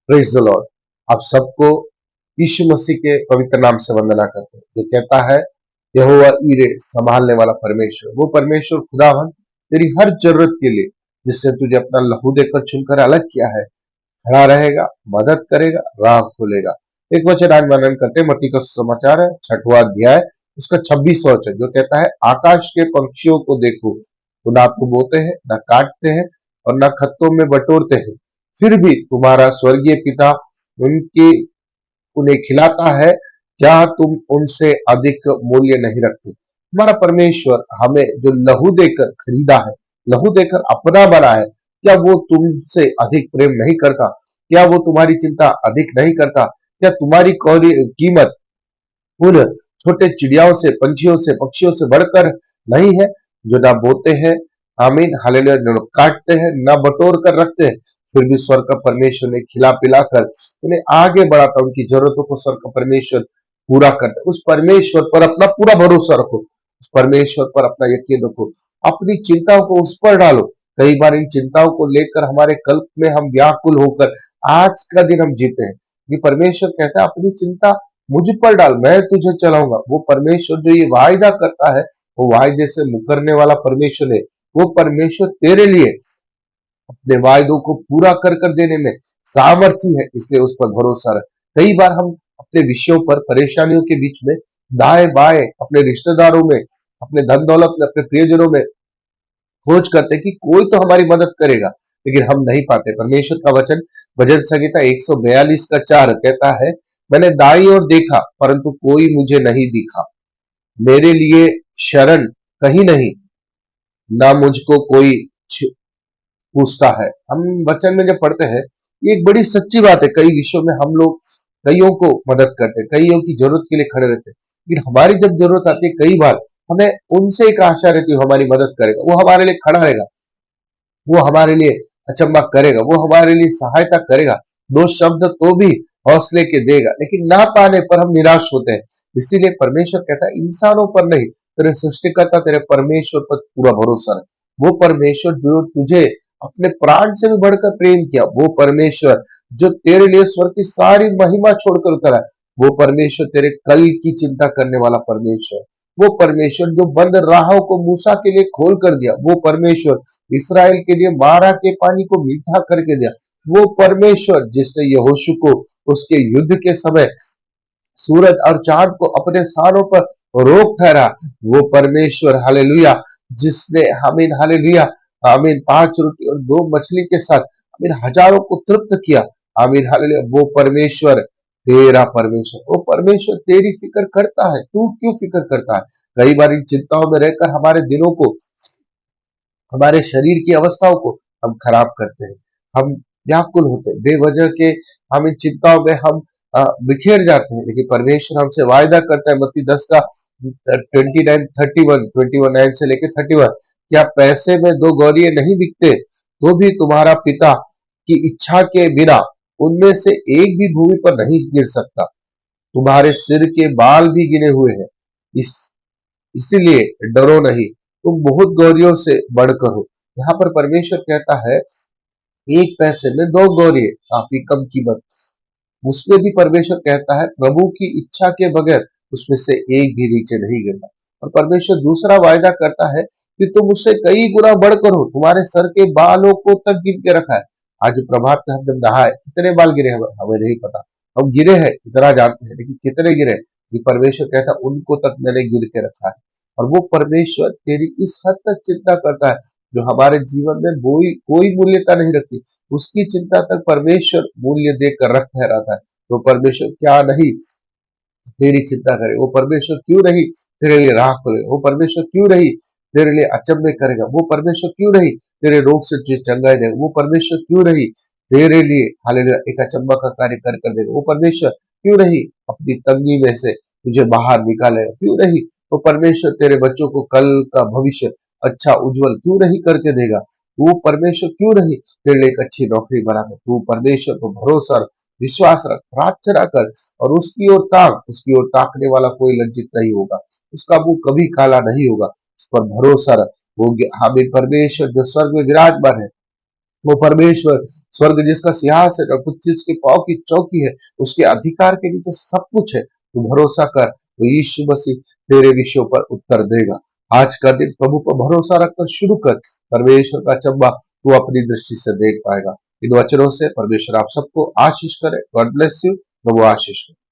Praise the Lord. आप सबको यीशु मसीह के पवित्र नाम से वंदना करते हैं, जो कहता है यहोवा ईरे, संभालने वाला परमेश्वर। वो परमेश्वर खुदावन तेरी हर जरूरत के लिए, जिससे तुझे अपना लहू देकर चुनकर अलग किया है, खड़ा रहेगा, मदद करेगा, राह खोलेगा। एक वचन आज मनन करते हैं, मत्ती का सुसमाचार है 6वां अध्याय, उसका 26वां वचन, जो कहता है आकाश के पंक्षियों को देखो, वो ना तो बोते हैं, ना काटते हैं, और ना खत्तों में बटोरते हैं, फिर भी तुम्हारा स्वर्गीय पिता उनके उन्हें खिलाता है। क्या तुम उनसे अधिक मूल्य नहीं रखते? हमारा परमेश्वर हमें जो लहू देकर खरीदा है, लहू देकर अपना बना है, क्या वो तुमसे अधिक प्रेम नहीं करता? क्या वो तुम्हारी चिंता अधिक नहीं करता? क्या तुम्हारी कीमत उन छोटे चिड़ियाओं से, पंछियों से, पक्षियों से बढ़कर नहीं है, जो ना बोते हैं, आमीन हालेलुया, न काटते हैं, ना बटोर कर रखते हैं, फिर भी स्वर्ग का परमेश्वर ने खिला पिला कर उन्हें आगे बढ़ाता, उनकी जरूरतों को स्वर्ग का परमेश्वर पूरा करता है। उस परमेश्वर पर अपना पूरा भरोसा रखो, उस परमेश्वर पर अपना यकीन रखो, अपनी चिंताओं को उस पर डालो। कई बार इन चिंताओं को लेकर हमारे कल्प में हम व्याकुल होकर आज का दिन हम जीते हैं। ये परमेश्वर कहता है अपनी चिंता मुझ पर डाल, मैं तुझे चलाऊंगा। वो परमेश्वर जो ये वायदा करता है, वो वायदे से मुकरने वाला परमेश्वर है। वो परमेश्वर तेरे लिए अपने वायदों को पूरा कर कर देने में सामर्थी है, इसलिए उस पर भरोसा रख। कई बार हम अपने विषयों पर, परेशानियों के बीच में दाएं बाएं, अपने रिश्तेदारों में, अपने धन दौलत में, अपने प्रियजनों में खोज करते कि कोई तो हमारी मदद करेगा, लेकिन हम नहीं पाते। परमेश्वर का वचन भजन संहिता 142 का 4 कहता है, मैंने दाईं ओर देखा परंतु कोई मुझे नहीं दिखा, मेरे लिए शरण कहीं नहीं, ना मुझको कोई पूछता है। हम वचन में जब पढ़ते हैं, ये एक बड़ी सच्ची बात है। कई विषयों में हम लोग कईयों को मदद करते हैं, कईयों की जरूरत के लिए खड़े रहते हैं, लेकिन हमारी जब जरूरत आती है, कई बार हमें उनसे एक आशा रहती है हमारी मदद करेगा, वो हमारे लिए खड़ा रहेगा, वो हमारे लिए अचंबा करेगा, वो हमारे लिए सहायता करेगा, दो शब्द तो भी हौसले के देगा, लेकिन ना पाने पर हम निराश होते हैं। इसीलिए परमेश्वर कहता है इंसानों पर नहीं, तेरे सृष्टिकर्ता तेरे परमेश्वर पर पूरा भरोसा रख। वो परमेश्वर जो तुझे अपने प्राण से भी बढ़कर प्रेम किया, वो परमेश्वर जो तेरे लिए स्वर्ग की सारी महिमा छोड़कर उतरा है, वो परमेश्वर तेरे कल की चिंता करने वाला परमेश्वर, वो परमेश्वर जो बंद राहों को मूसा के लिए खोल कर दिया, वो परमेश्वर इसराइल के लिए मारा के पानी को मीठा करके दिया, वो परमेश्वर जिसने यहोशू को उसके युद्ध के समय सूरज और चांद को अपने स्थानों पर रोक ठहरा, वो परमेश्वर हालेलुया जिसने आमीन हालेलुया आमीन 5 रोटी और 2 मछली के साथ आमीन हजारों को तृप्त किया, आमीन हालेलुया, वो परमेश्वर तेरा परमेश्वर, वो परमेश्वर तेरी फिक्र करता है। तू क्यों फिक्र करता है? कई बार इन चिंताओं में रहकर हमारे दिनों को, हमारे शरीर की अवस्थाओं को हम खराब करते हैं, हम व्याकुल होते हैं बेवजह के, हम इन चिंताओं में हम बिखेर जाते हैं। लेकिन परमेश्वर हमसे वायदा करता है, मत्ती 10 का 29 से लेके 31, क्या पैसे में 2 गौरिये नहीं बिकते, तो भी तुम्हारा पिता की इच्छा के बिना उनमें से एक भी भूमि पर नहीं गिर सकता, तुम्हारे सिर के बाल भी गिने हुए हैं। इस इसीलिए डरो नहीं, तुम बहुत गौरियों से बढ़कर हो। यहाँ पर परमेश्वर कहता है एक पैसे में 2 गौरिये, काफी कम कीमत। उसमें भी परमेश्वर कहता है प्रभु की इच्छा के बगैर उसमें से एक भी नीचे नहीं गिरना। और परमेश्वर दूसरा वायदा करता है कि तुम उससे कई गुना बढ़कर हो, तुम्हारे सर के बालों को तक गिन के रखा है। आज प्रभात में हम जब नहाए, कितने बाल गिरे हमें नहीं पता, हम गिरे हैं इतना जानते हैं, लेकिन कितने गिरे ये परमेश्वर कहता है उनको तक मैंने गिर के रखा है। और वो परमेश्वर तेरी इस हद तक चिंता करता है, जो हमारे जीवन में कोई कोई मूल्यता नहीं रखती, उसकी चिंता तक परमेश्वर मूल्य देकर रख ठहराता है। तो परमेश्वर क्या नहीं तेरी चिंता करे, वो परमेश्वर क्यों नहीं तेरे लिए राह खोले, वो परमेश्वर क्यों नहीं तेरे लिए अचंभे करेगा, वो परमेश्वर क्यों नहीं तेरे रोग से तुझे चंगाई देगा, वो परमेश्वर क्यों नहीं तेरे लिए हालेलुया एक अचंभा का कार्य कर देगा, वो परमेश्वर क्यों नहीं अपनी तंगी में से तुझे बाहर निकालेगा, क्यों नहीं वो परमेश्वर तेरे बच्चों को कल का भविष्य अच्छा उज्जवल क्यों नहीं करके देगा, वो परमेश्वर क्यों नहीं तेरे लिए एक अच्छी नौकरी बनाकर, तू परमेश्वर पर भरोसा रख, विश्वास रख, प्रार्थना कर, और उसकी ओर ताक, उसकी ओर ताकने वाला कोई लज्जित नहीं होगा, उसका मुंह कभी काला नहीं होगा, उस पर भरोसा रख। वो हमें परमेश्वर जो स्वर्ग में विराजमान है, वो परमेश्वर स्वर्ग जिसका सिंहासन और पृथ्वी उसके पाँव की चौकी है, उसके अधिकार के नीचे सब कुछ है। तू भरोसा कर, तो यीशु मसीह तेरे विषयों पर उत्तर देगा। आज का दिन प्रभु पर भरोसा रखकर शुरू कर, परमेश्वर का चंबा तू अपनी दृष्टि से देख पाएगा। इन वचनों से परमेश्वर आप सबको आशीष करे। God bless you. प्रभु आशीष करे।